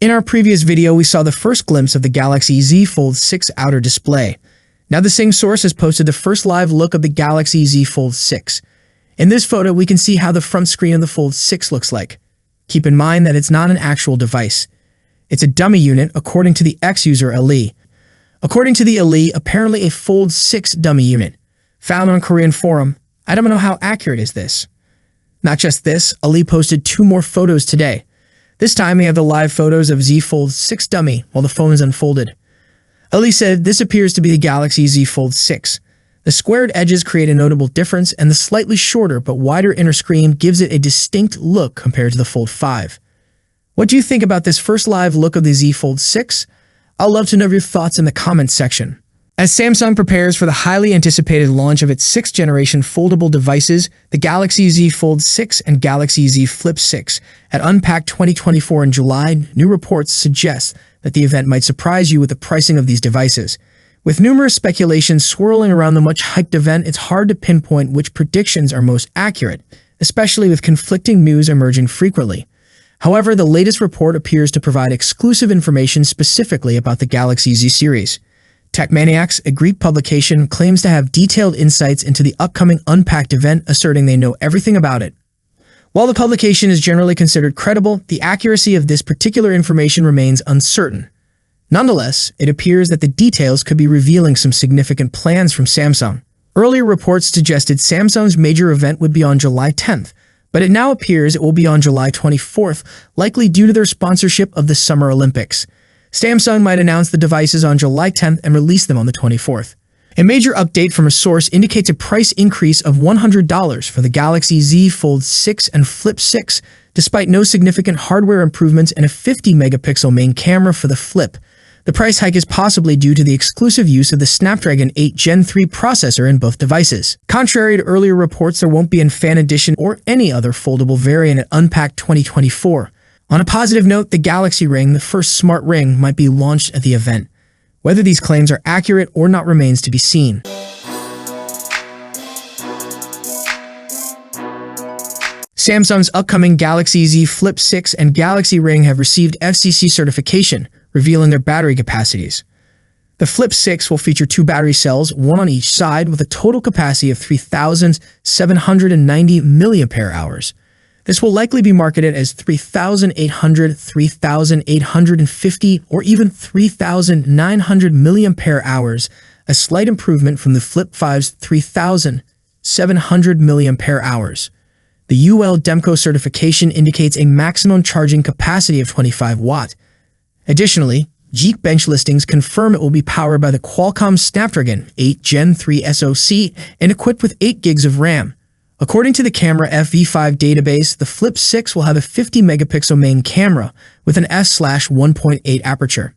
In our previous video, we saw the first glimpse of the Galaxy Z Fold 6 outer display. Now the same source has posted the first live look of the Galaxy Z Fold 6. In this photo, we can see how the front screen of the Fold 6 looks like. Keep in mind that it's not an actual device. It's a dummy unit, according to the X-user Ali. According to the Ali, apparently a Fold 6 dummy unit. Found on Korean forum. I don't know how accurate is this. Not just this, Ali posted 2 more photos today. This time we have the live photos of Z Fold 6 dummy while the phone is unfolded. Ali said this appears to be the Galaxy Z Fold 6. The squared edges create a notable difference, and the slightly shorter but wider inner screen gives it a distinct look compared to the Fold 5. What do you think about this first live look of the Z Fold 6? I'd love to know your thoughts in the comments section. As Samsung prepares for the highly anticipated launch of its 6th generation foldable devices, the Galaxy Z Fold 6 and Galaxy Z Flip 6, at Unpacked 2024 in July, new reports suggest that the event might surprise you with the pricing of these devices. With numerous speculations swirling around the much-hyped event, it's hard to pinpoint which predictions are most accurate, especially with conflicting news emerging frequently. However, the latest report appears to provide exclusive information specifically about the Galaxy Z series. TechManiacs, a Greek publication, claims to have detailed insights into the upcoming Unpacked event, asserting they know everything about it. While the publication is generally considered credible, the accuracy of this particular information remains uncertain. Nonetheless, it appears that the details could be revealing some significant plans from Samsung. Earlier reports suggested Samsung's major event would be on July 10th, but it now appears it will be on July 24th, likely due to their sponsorship of the Summer Olympics. Samsung might announce the devices on July 10th and release them on the 24th. A major update from a source indicates a price increase of $100 for the Galaxy Z Fold 6 and Flip 6, despite no significant hardware improvements and a 50-megapixel main camera for the Flip. The price hike is possibly due to the exclusive use of the Snapdragon 8 Gen 3 processor in both devices. Contrary to earlier reports, there won't be a Fan Edition or any other foldable variant at Unpacked 2024. On a positive note, the Galaxy Ring, the first smart ring, might be launched at the event. Whether these claims are accurate or not remains to be seen. Samsung's upcoming Galaxy Z Flip 6 and Galaxy Ring have received FCC certification, revealing their battery capacities. The Flip 6 will feature 2 battery cells, one on each side, with a total capacity of 3,790 mAh. This will likely be marketed as 3,800, 3,850, or even 3,900 mAh, a slight improvement from the Flip 5's 3,700 mAh. The UL Demco certification indicates a maximum charging capacity of 25 watt. Additionally, Geekbench listings confirm it will be powered by the Qualcomm Snapdragon 8 Gen 3 SoC and equipped with 8 gigs of RAM. According to the Camera FV5 database, the Flip 6 will have a 50-megapixel main camera with an f/1.8 aperture.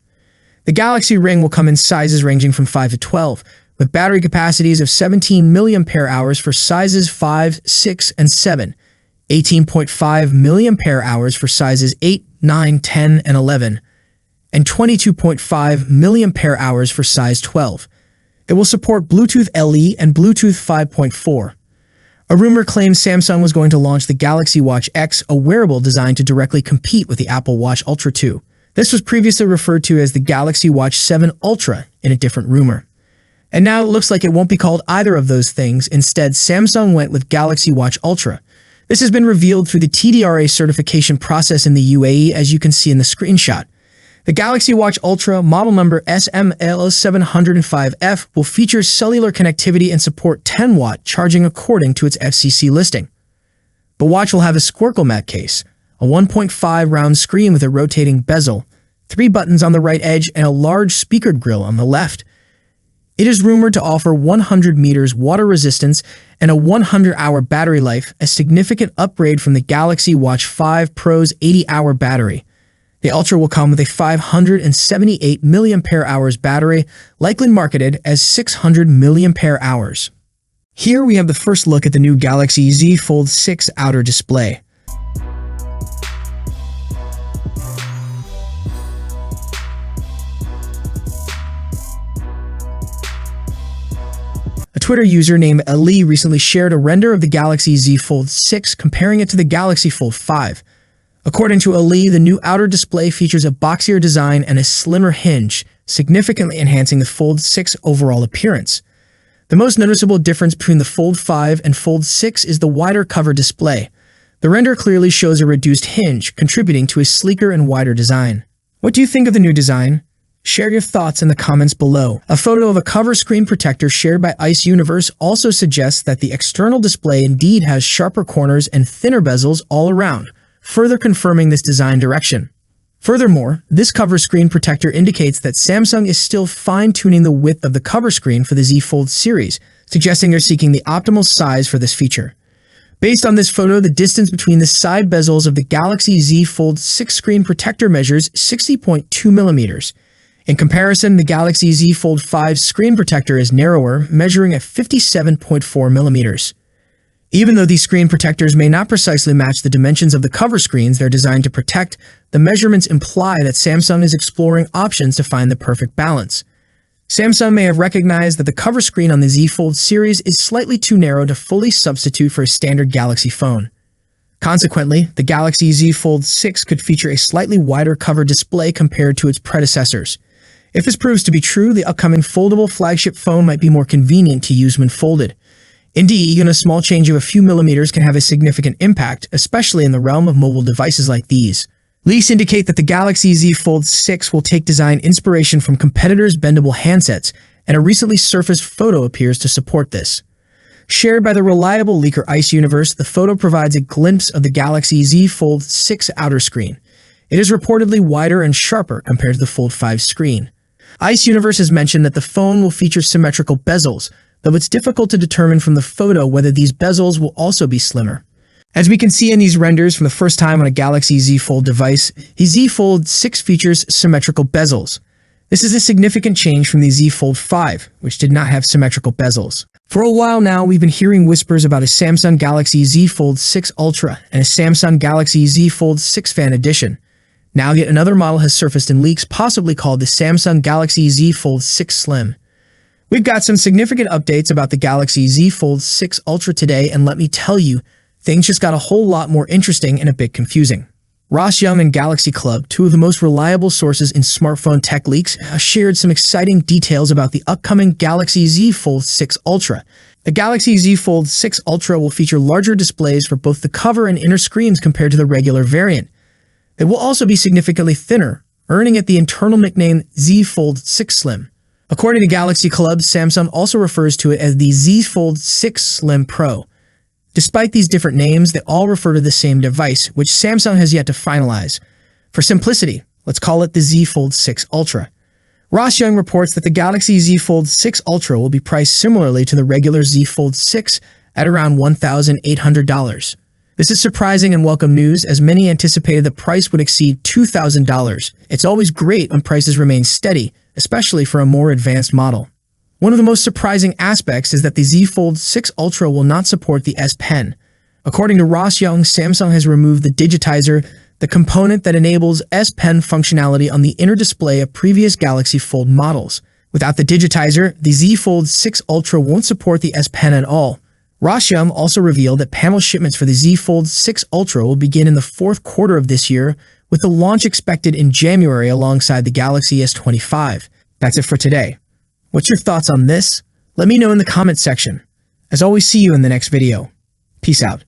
The Galaxy Ring will come in sizes ranging from 5 to 12, with battery capacities of 17 mAh for sizes 5, 6, and 7, 18.5 mAh for sizes 8, 9, 10, and 11, and 22.5 mAh for size 12. It will support Bluetooth LE and Bluetooth 5.4. A rumor claims Samsung was going to launch the Galaxy Watch X, a wearable designed to directly compete with the Apple Watch Ultra 2. This was previously referred to as the Galaxy Watch 7 Ultra in a different rumor. And now it looks like it won't be called either of those things. Instead, Samsung went with Galaxy Watch Ultra. This has been revealed through the TDRA certification process in the UAE, as you can see in the screenshot. The Galaxy Watch Ultra, model number SML705F, will feature cellular connectivity and support 10-watt charging according to its FCC listing. The watch will have a Squircle mat case, a 1.5 round screen with a rotating bezel, 3 buttons on the right edge, and a large speaker grille on the left. It is rumored to offer 100 meters water resistance and a 100-hour battery life, a significant upgrade from the Galaxy Watch 5 Pro's 80-hour battery. The Ultra will come with a 578 mAh battery, likely marketed as 600 mAh. Here we have the first look at the new Galaxy Z Fold 6 outer display. A Twitter user named Ali recently shared a render of the Galaxy Z Fold 6, comparing it to the Galaxy Fold 5. According to Ali, the new outer display features a boxier design and a slimmer hinge, significantly enhancing the Fold 6 overall appearance. The most noticeable difference between the Fold 5 and Fold 6 is the wider cover display. The render clearly shows a reduced hinge, contributing to a sleeker and wider design. What do you think of the new design? Share your thoughts in the comments below. A photo of a cover screen protector shared by Ice Universe also suggests that the external display indeed has sharper corners and thinner bezels all around, further confirming this design direction. Furthermore, this cover screen protector indicates that Samsung is still fine-tuning the width of the cover screen for the Z Fold series, suggesting they're seeking the optimal size for this feature. Based on this photo, the distance between the side bezels of the Galaxy Z Fold 6 screen protector measures 60.2 millimeters. In comparison, the Galaxy Z Fold 5 screen protector is narrower, measuring at 57.4 millimeters. Even though these screen protectors may not precisely match the dimensions of the cover screens they're designed to protect, the measurements imply that Samsung is exploring options to find the perfect balance. Samsung may have recognized that the cover screen on the Z Fold series is slightly too narrow to fully substitute for a standard Galaxy phone. Consequently, the Galaxy Z Fold 6 could feature a slightly wider cover display compared to its predecessors. If this proves to be true, the upcoming foldable flagship phone might be more convenient to use when folded. Indeed, even a small change of a few millimeters can have a significant impact, especially in the realm of mobile devices like these. Leaks indicate that the Galaxy Z Fold 6 will take design inspiration from competitors' bendable handsets, and a recently surfaced photo appears to support this. Shared by the reliable leaker Ice Universe, the photo provides a glimpse of the Galaxy Z Fold 6 outer screen. It is reportedly wider and sharper compared to the Fold 5 screen. Ice Universe has mentioned that the phone will feature symmetrical bezels, though it's difficult to determine from the photo whether these bezels will also be slimmer. As we can see in these renders from the first time on a Galaxy Z Fold device, the Z Fold 6 features symmetrical bezels. This is a significant change from the Z Fold 5, which did not have symmetrical bezels. For a while now, we've been hearing whispers about a Samsung Galaxy Z Fold 6 Ultra and a Samsung Galaxy Z Fold 6 Fan Edition. Now yet another model has surfaced in leaks, possibly called the Samsung Galaxy Z Fold 6 Slim. We've got some significant updates about the Galaxy Z Fold 6 Ultra today, and let me tell you, things just got a whole lot more interesting and a bit confusing. Ross Young and Galaxy Club, two of the most reliable sources in smartphone tech leaks, shared some exciting details about the upcoming Galaxy Z Fold 6 Ultra. The Galaxy Z Fold 6 Ultra will feature larger displays for both the cover and inner screens compared to the regular variant. It will also be significantly thinner, earning it the internal nickname Z Fold 6 Slim. According to Galaxy Club, Samsung also refers to it as the Z Fold 6 Slim Pro. Despite these different names, they all refer to the same device, which Samsung has yet to finalize. For simplicity, let's call it the Z Fold 6 Ultra. Ross Young reports that the Galaxy Z Fold 6 Ultra will be priced similarly to the regular Z Fold 6 at around $1,800. This is surprising and welcome news, as many anticipated the price would exceed $2,000. It's always great when prices remain steady, especially for a more advanced model. One of the most surprising aspects is that the Z Fold 6 Ultra will not support the S Pen. According to Ross Young, Samsung has removed the digitizer, the component that enables S Pen functionality on the inner display of previous Galaxy Fold models. Without the digitizer, the Z Fold 6 Ultra won't support the S Pen at all. Ross Young also revealed that panel shipments for the Z Fold 6 Ultra will begin in the fourth quarter of this year, with the launch expected in January alongside the Galaxy S25. That's it for today. What's your thoughts on this? Let me know in the comments section. As always, see you in the next video. Peace out.